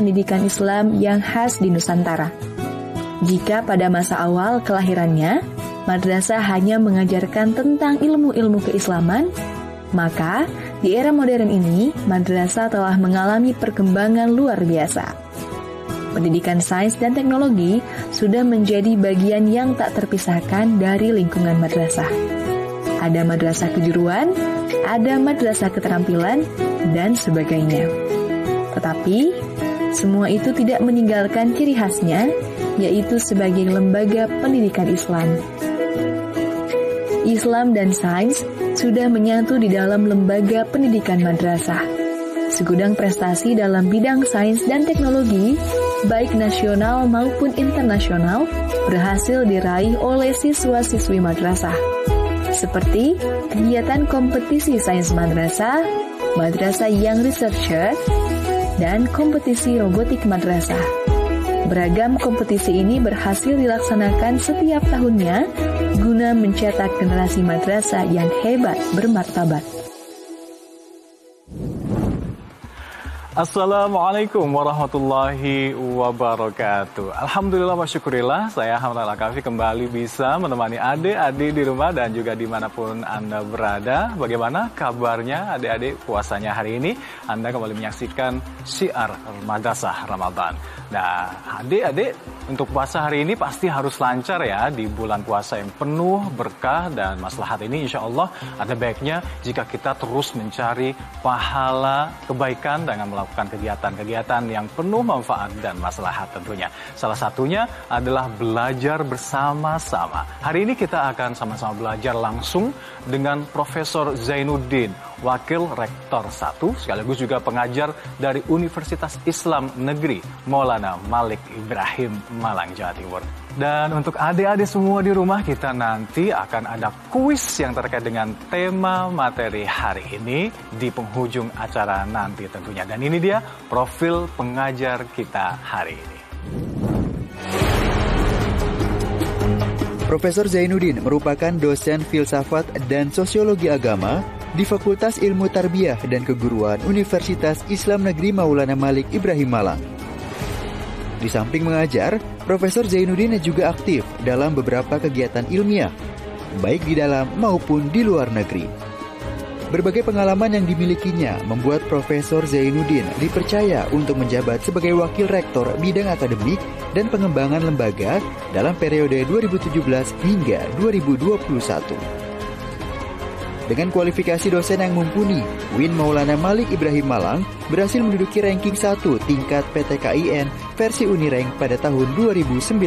pendidikan Islam yang khas di Nusantara. Jika pada masa awal kelahirannya, madrasah hanya mengajarkan tentang ilmu-ilmu keislaman, maka di era modern ini, madrasah telah mengalami perkembangan luar biasa. Pendidikan sains dan teknologi sudah menjadi bagian yang tak terpisahkan dari lingkungan madrasah. Ada madrasah kejuruan, ada madrasah keterampilan, dan sebagainya. Tetapi, semua itu tidak meninggalkan ciri khasnya, yaitu sebagai lembaga pendidikan Islam. Islam dan sains sudah menyatu di dalam lembaga pendidikan madrasah. Segudang prestasi dalam bidang sains dan teknologi, baik nasional maupun internasional, berhasil diraih oleh siswa-siswi madrasah. Seperti kegiatan kompetisi sains madrasah, Madrasah Young Researcher, dan kompetisi robotik madrasah. Beragam kompetisi ini berhasil dilaksanakan setiap tahunnya guna mencetak generasi madrasah yang hebat bermartabat. Assalamualaikum warahmatullahi wabarakatuh. Alhamdulillah wa syukurillah, saya Hamdan Al-Kafi kembali bisa menemani adik-adik di rumah dan juga dimanapun Anda berada. Bagaimana kabarnya adik-adik puasanya hari ini? Anda kembali menyaksikan Syiar Madrasah Ramadan. Nah, adik-adik untuk puasa hari ini pasti harus lancar ya di bulan puasa yang penuh berkah dan maslahat ini. Insya Allah ada baiknya jika kita terus mencari pahala kebaikan dengan melakukan kegiatan-kegiatan yang penuh manfaat dan maslahat tentunya. Salah satunya adalah belajar bersama-sama. Hari ini kita akan sama-sama belajar langsung dengan Profesor Zainuddin, Wakil Rektor 1, sekaligus juga pengajar dari Universitas Islam Negeri Maulana Malik Ibrahim Malang, Jawa Timur. Dan untuk adik-adik semua di rumah, kita nanti akan ada kuis yang terkait dengan tema materi hari ini di penghujung acara nanti tentunya. Dan ini dia profil pengajar kita hari ini. Profesor Zainuddin merupakan dosen filsafat dan sosiologi agama di Fakultas Ilmu Tarbiyah dan Keguruan Universitas Islam Negeri Maulana Malik Ibrahim Malang. Di samping mengajar, Profesor Zainuddin juga aktif dalam beberapa kegiatan ilmiah, baik di dalam maupun di luar negeri. Berbagai pengalaman yang dimilikinya membuat Profesor Zainuddin dipercaya untuk menjabat sebagai Wakil Rektor bidang akademik dan pengembangan lembaga dalam periode 2017 hingga 2021. Dengan kualifikasi dosen yang mumpuni, UIN Maulana Malik Ibrahim Malang berhasil menduduki ranking 1 tingkat PTKIN versi Unirank pada tahun 2019.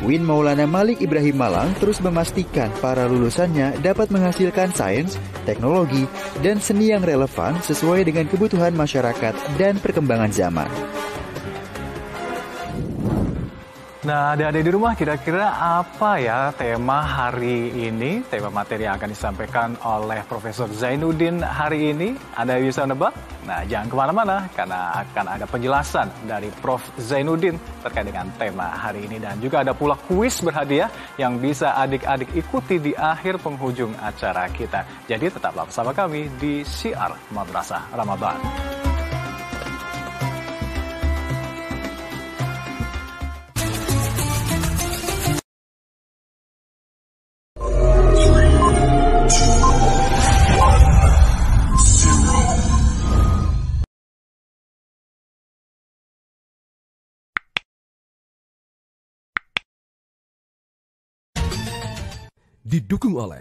UIN Maulana Malik Ibrahim Malang terus memastikan para lulusannya dapat menghasilkan sains, teknologi, dan seni yang relevan sesuai dengan kebutuhan masyarakat dan perkembangan zaman. Nah, adik-adik di rumah, kira-kira apa ya tema hari ini, tema materi yang akan disampaikan oleh Profesor Zainuddin hari ini? Anda bisa nebak? Nah, jangan kemana-mana, karena akan ada penjelasan dari Prof. Zainuddin terkait dengan tema hari ini. Dan juga ada pula kuis berhadiah yang bisa adik-adik ikuti di akhir penghujung acara kita. Jadi tetaplah bersama kami di Syiar Madrasah Ramadan. Didukung oleh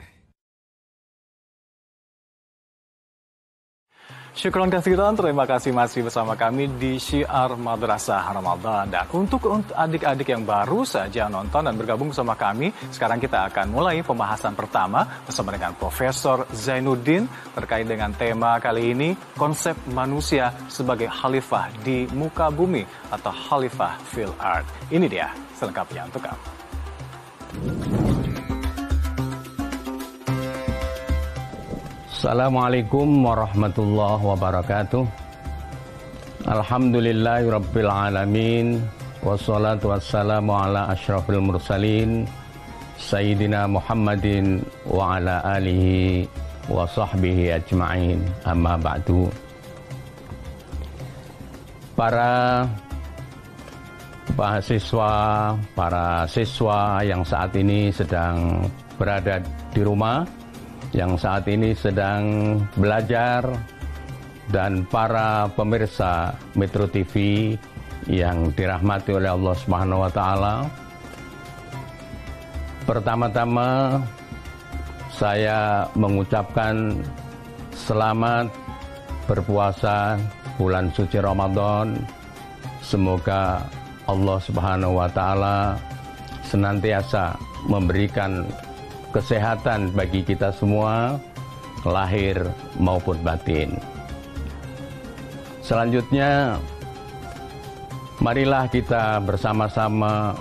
Syukron kasiran, terima kasih masih bersama kami di Syiar Madrasah Ramadan. Dan untuk adik-adik yang baru saja nonton dan bergabung bersama kami, sekarang kita akan mulai pembahasan pertama bersama dengan Profesor Zainuddin terkait dengan tema kali ini, konsep manusia sebagai khalifah di muka bumi atau khalifah fil ard. Ini dia selengkapnya untuk kamu. Assalamualaikum warahmatullahi wabarakatuh. Alhamdulillahirabbil alamin wassalatu wassalamu ala asyrafil mursalin sayyidina Muhammadin wa ala alihi wa sahbihi ajma'in. Amma ba'du. para mahasiswa, para siswa yang saat ini sedang berada di rumah, yang saat ini sedang belajar, dan para pemirsa Metro TV yang dirahmati oleh Allah Subhanahu wa taala. Pertama-tama saya mengucapkan selamat berpuasa bulan suci Ramadan. Semoga Allah Subhanahu wa taala senantiasa memberikan kesehatan bagi kita semua, lahir maupun batin. Selanjutnya, marilah kita bersama-sama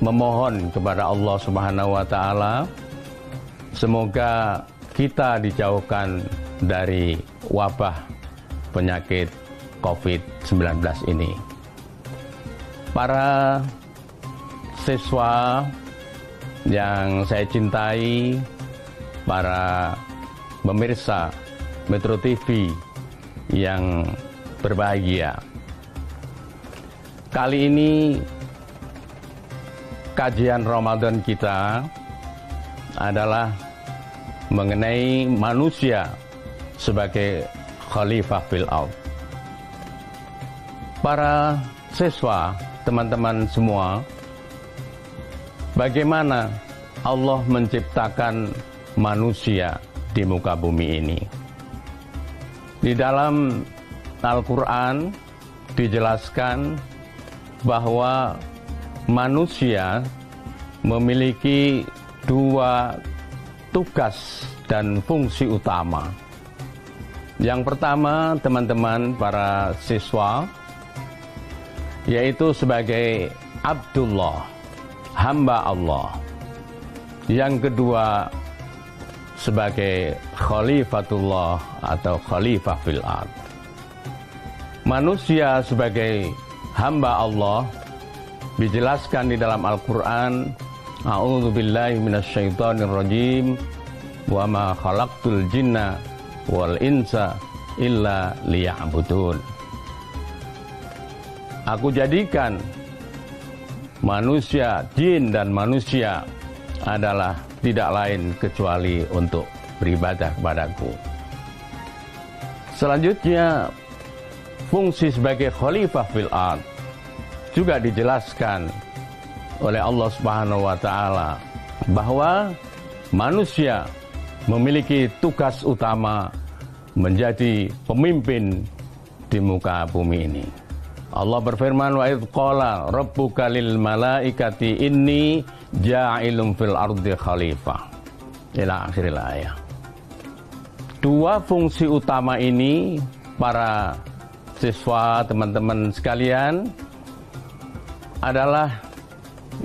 memohon kepada Allah Subhanahu wa taala semoga kita dijauhkan dari wabah penyakit COVID-19 ini. Para siswa yang saya cintai, para pemirsa Metro TV yang berbahagia, kali ini kajian Ramadan kita adalah mengenai manusia sebagai khalifah fil ardh. Para siswa, teman-teman semua, bagaimana Allah menciptakan manusia di muka bumi ini? Di dalam Al-Quran dijelaskan bahwa manusia memiliki dua tugas dan fungsi utama. Yang pertama, teman-teman para siswa, yaitu sebagai Abdullah, hamba Allah. Yang kedua, sebagai Khalifatullah atau Khalifah fil ardh. Manusia sebagai hamba Allah dijelaskan di dalam Al-Quran, A'udzubillahi minasyaitonirrajim, wa ma khalaqtul jinna wal insa illa liya'budun. Aku jadikan manusia, jin dan manusia adalah tidak lain kecuali untuk beribadah kepadaku. Selanjutnya, fungsi sebagai khalifah fil ardh juga dijelaskan oleh Allah Subhanahu wa taala bahwa manusia memiliki tugas utama menjadi pemimpin di muka bumi ini. Allah berfirman, wa idz qala rabbuka lil malaikati inni ja'ilun fil ardi khalifah, ila akhiril ayat. Dua fungsi utama ini, para siswa, teman-teman sekalian, adalah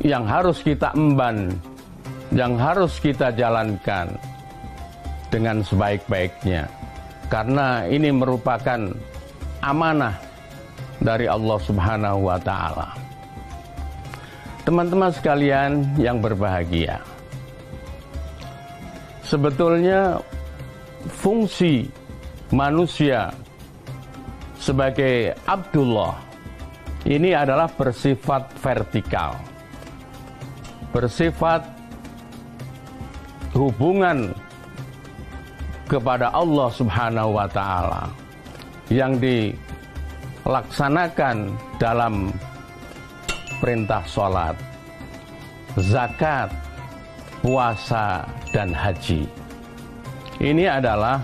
yang harus kita emban, yang harus kita jalankan dengan sebaik-baiknya, karena ini merupakan amanah dari Allah Subhanahu wa taala. Teman-teman sekalian yang berbahagia, sebetulnya fungsi manusia sebagai Abdullah ini adalah bersifat vertikal, bersifat hubungan kepada Allah Subhanahu wa taala yang dilaksanakan dalam perintah sholat, zakat, puasa, dan haji. Ini adalah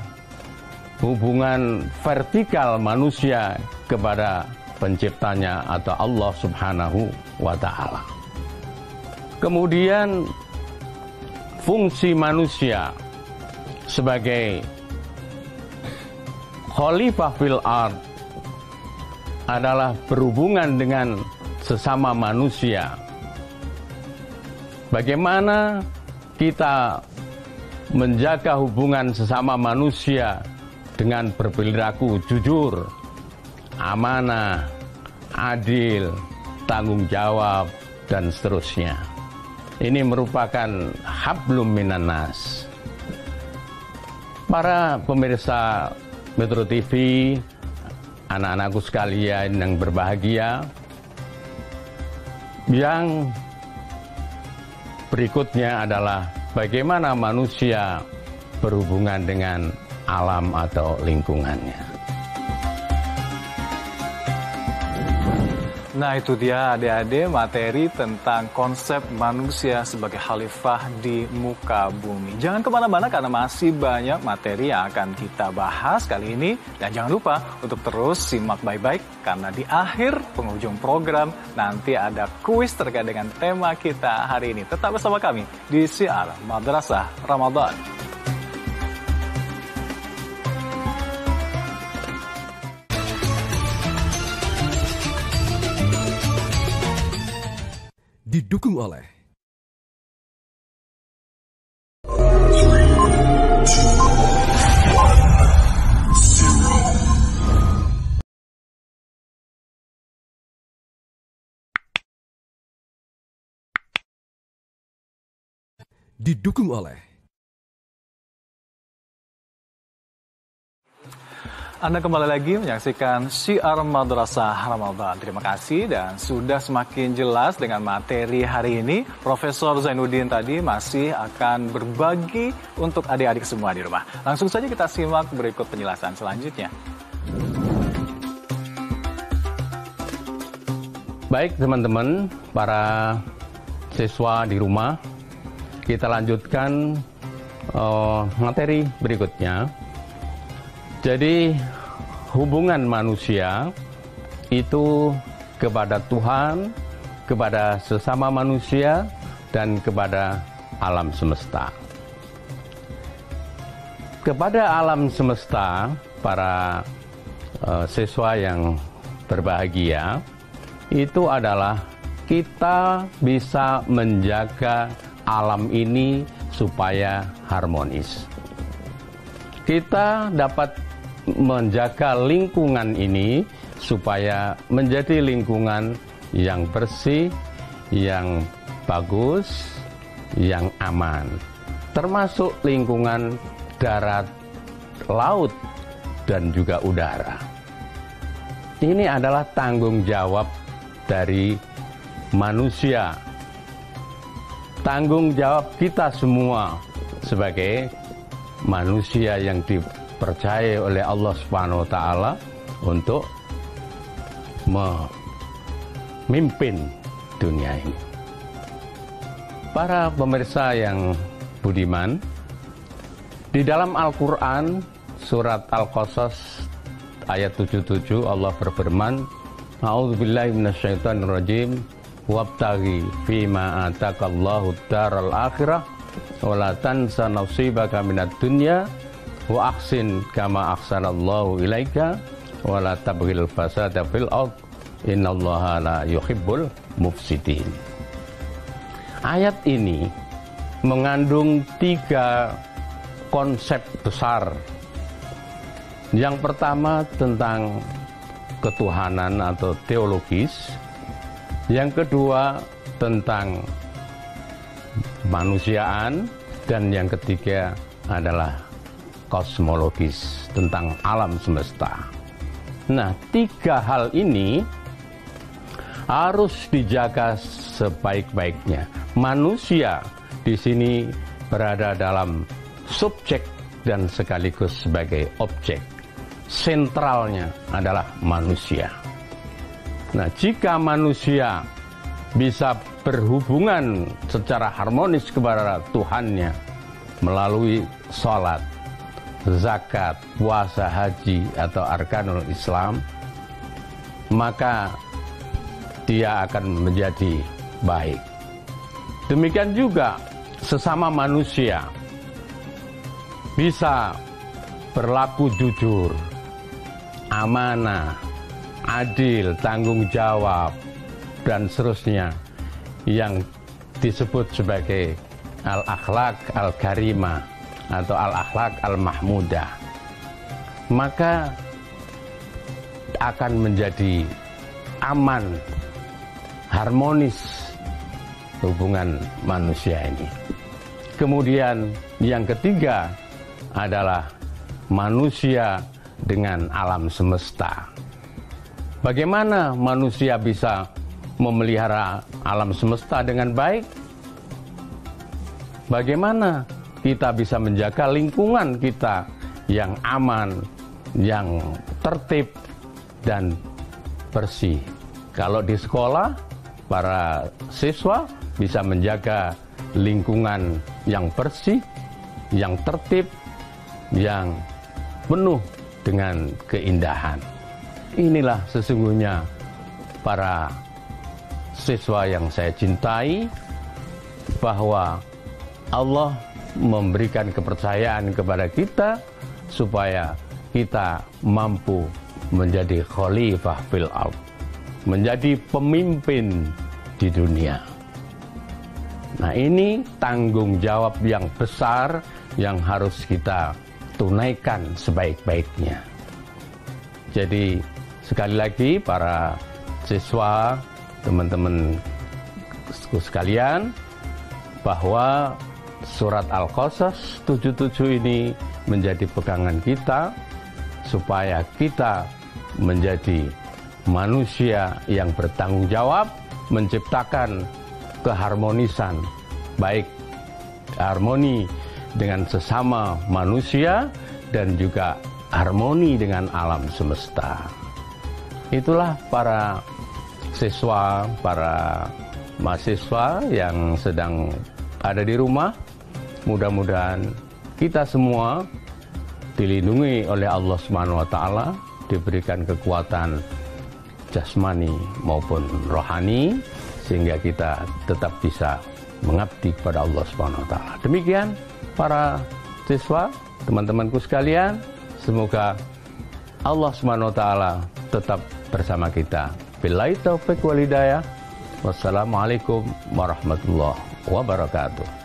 hubungan vertikal manusia kepada penciptanya atau Allah Subhanahu wa ta'ala. Kemudian fungsi manusia sebagai khalifah fil ardh adalah berhubungan dengan sesama manusia. Bagaimana kita menjaga hubungan sesama manusia dengan berperilaku jujur, amanah, adil, tanggung jawab, dan seterusnya. Ini merupakan hablum minan nas. Para pemirsa Metro TV, anak-anakku sekalian yang berbahagia, yang berikutnya adalah bagaimana manusia berhubungan dengan alam atau lingkungannya. Nah itu dia adik-adik materi tentang konsep manusia sebagai khalifah di muka bumi. Jangan kemana-mana karena masih banyak materi yang akan kita bahas kali ini. Dan jangan lupa untuk terus simak baik-baik karena di akhir penghujung program nanti ada kuis terkait dengan tema kita hari ini. Tetap bersama kami di Syiar Madrasah Ramadan. Didukung oleh Anda kembali lagi menyaksikan Syiar Madrasah Ramadan. Terima kasih dan sudah semakin jelas dengan materi hari ini. Profesor Zainuddin tadi masih akan berbagi untuk adik-adik semua di rumah. Langsung saja kita simak berikut penjelasan selanjutnya. Baik teman-teman, para siswa di rumah, kita lanjutkan materi berikutnya. Jadi hubungan manusia itu kepada Tuhan, kepada sesama manusia, dan kepada alam semesta. Kepada alam semesta, para siswa yang berbahagia, itu adalah kita bisa menjaga alam ini supaya harmonis. Kita dapat menjaga lingkungan ini supaya menjadi lingkungan yang bersih, yang bagus, yang aman. Termasuk lingkungan darat, laut, dan juga udara. Ini adalah tanggung jawab dari manusia. Tanggung jawab kita semua sebagai manusia yang dipercaya oleh Allah Subhanahu wa taala untuk memimpin dunia ini. Para pemirsa yang budiman, di dalam Al-Qur'an surat Al-Qasas ayat 77 Allah berfirman, A'udzubillahi minasyaitonirrajim, wabtaghi fima atakallahu daral akhirah wa la tansa nasibaka minad dunya wa ahsin kama ahsanallahu ilaika wa la tabghil fasada fil ard innallaha la yuhibbul mufsidin. Ayat ini mengandung 3 konsep besar. Yang pertama tentang ketuhanan atau teologis, yang kedua tentang manusiaan, dan yang ketiga adalah kosmologis, tentang alam semesta. Nah, 3 hal ini harus dijaga sebaik-baiknya. Manusia di sini berada dalam subjek dan sekaligus sebagai objek. Sentralnya adalah manusia. Nah, jika manusia bisa berhubungan secara harmonis kepada Tuhannya melalui sholat, zakat, puasa, haji, atau arkanul Islam, maka dia akan menjadi baik. Demikian juga sesama manusia bisa berlaku jujur, amanah, adil, tanggung jawab, dan seterusnya yang disebut sebagai al-akhlak al-karimah atau al-akhlak al-mahmudah, maka akan menjadi aman, harmonis hubungan manusia ini. Kemudian yang ketiga adalah manusia dengan alam semesta. Bagaimana manusia bisa memelihara alam semesta dengan baik? Bagaimana kita bisa menjaga lingkungan kita yang aman, yang tertib, dan bersih? Kalau di sekolah, para siswa bisa menjaga lingkungan yang bersih, yang tertib, yang penuh dengan keindahan. Inilah sesungguhnya para siswa yang saya cintai, bahwa Allah memberikan kepercayaan kepada kita supaya kita mampu menjadi khalifah fil ardh, menjadi pemimpin di dunia. Nah, ini tanggung jawab yang besar yang harus kita tunaikan sebaik-baiknya. Jadi sekali lagi para siswa, teman-teman sekalian, bahwa surat Al-Qasas 77 ini menjadi pegangan kita supaya kita menjadi manusia yang bertanggung jawab menciptakan keharmonisan, baik harmoni dengan sesama manusia dan juga harmoni dengan alam semesta. Itulah para siswa, para mahasiswa yang sedang ada di rumah. Mudah-mudahan kita semua dilindungi oleh Allah Subhanahu wa taala, diberikan kekuatan jasmani maupun rohani sehingga kita tetap bisa mengabdi kepada Allah Subhanahu wa taala. Demikian para siswa, teman-temanku sekalian, semoga Allah Subhanahu wa taala tetap bersama kita. Billahi taufiq wal hidayah. Wassalamualaikum warahmatullahi wabarakatuh.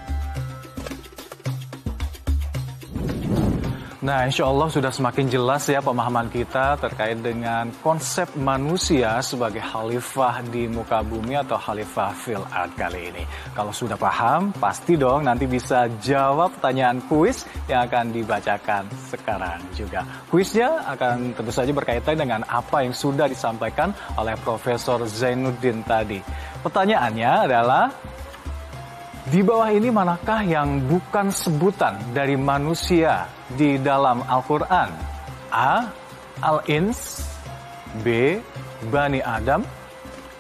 Nah, insya Allah sudah semakin jelas ya pemahaman kita terkait dengan konsep manusia sebagai khalifah di muka bumi atau khalifah fil ardh kali ini. Kalau sudah paham, pasti dong nanti bisa jawab pertanyaan kuis yang akan dibacakan sekarang juga. Kuisnya akan tentu saja berkaitan dengan apa yang sudah disampaikan oleh Profesor Zainuddin tadi. Pertanyaannya adalah, di bawah ini manakah yang bukan sebutan dari manusia di dalam Al-Quran? A. Al-Ins, B. Bani Adam,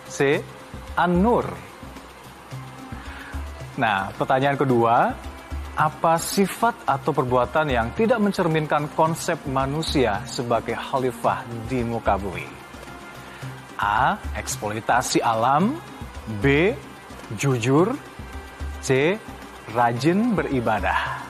C. An-Nur. Nah, pertanyaan kedua, apa sifat atau perbuatan yang tidak mencerminkan konsep manusia sebagai khalifah di muka bumi? A. Eksploitasi alam, B. Jujur, C. Rajin beribadah.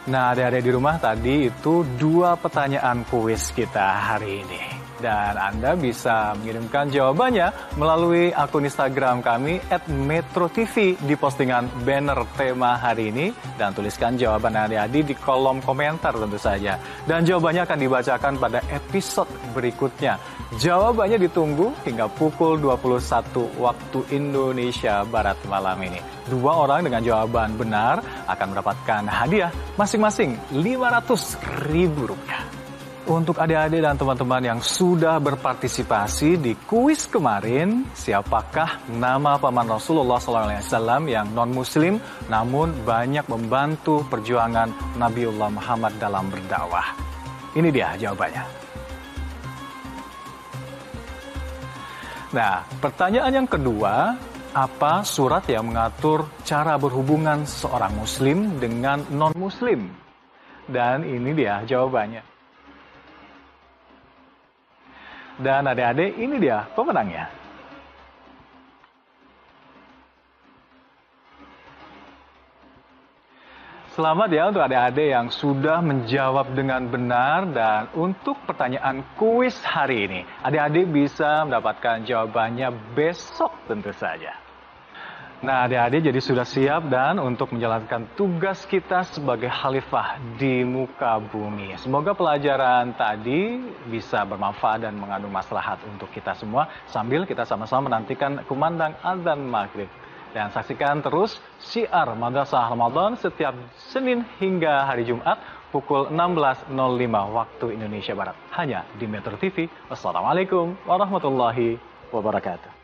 Nah, adik-adik di rumah, tadi itu 2 pertanyaan kuis kita hari ini. Dan Anda bisa mengirimkan jawabannya melalui akun Instagram kami @metrotv di postingan banner tema hari ini. Dan tuliskan jawaban adik-adik di kolom komentar tentu saja. Dan jawabannya akan dibacakan pada episode berikutnya. Jawabannya ditunggu hingga pukul 21 waktu Indonesia Barat malam ini. 2 orang dengan jawaban benar akan mendapatkan hadiah masing-masing Rp500.000. Untuk adik-adik dan teman-teman yang sudah berpartisipasi di kuis kemarin, siapakah nama paman Rasulullah SAW yang non-muslim namun banyak membantu perjuangan Nabiullah Muhammad dalam berdakwah? Ini dia jawabannya. Nah, pertanyaan yang kedua, apa surat yang mengatur cara berhubungan seorang muslim dengan non-muslim? Dan ini dia jawabannya. Dan adik-adik, ini dia pemenangnya. Selamat ya untuk adik-adik yang sudah menjawab dengan benar. Dan untuk pertanyaan kuis hari ini, adik-adik bisa mendapatkan jawabannya besok tentu saja. Nah, adik-adik jadi sudah siap dan untuk menjalankan tugas kita sebagai khalifah di muka bumi. Semoga pelajaran tadi bisa bermanfaat dan mengandung maslahat untuk kita semua sambil kita sama-sama menantikan kumandang azan maghrib. Dan saksikan terus Syiar Madrasah Ramadan setiap Senin hingga hari Jumat pukul 16.05 waktu Indonesia Barat. Hanya di Metro TV. Wassalamualaikum warahmatullahi wabarakatuh.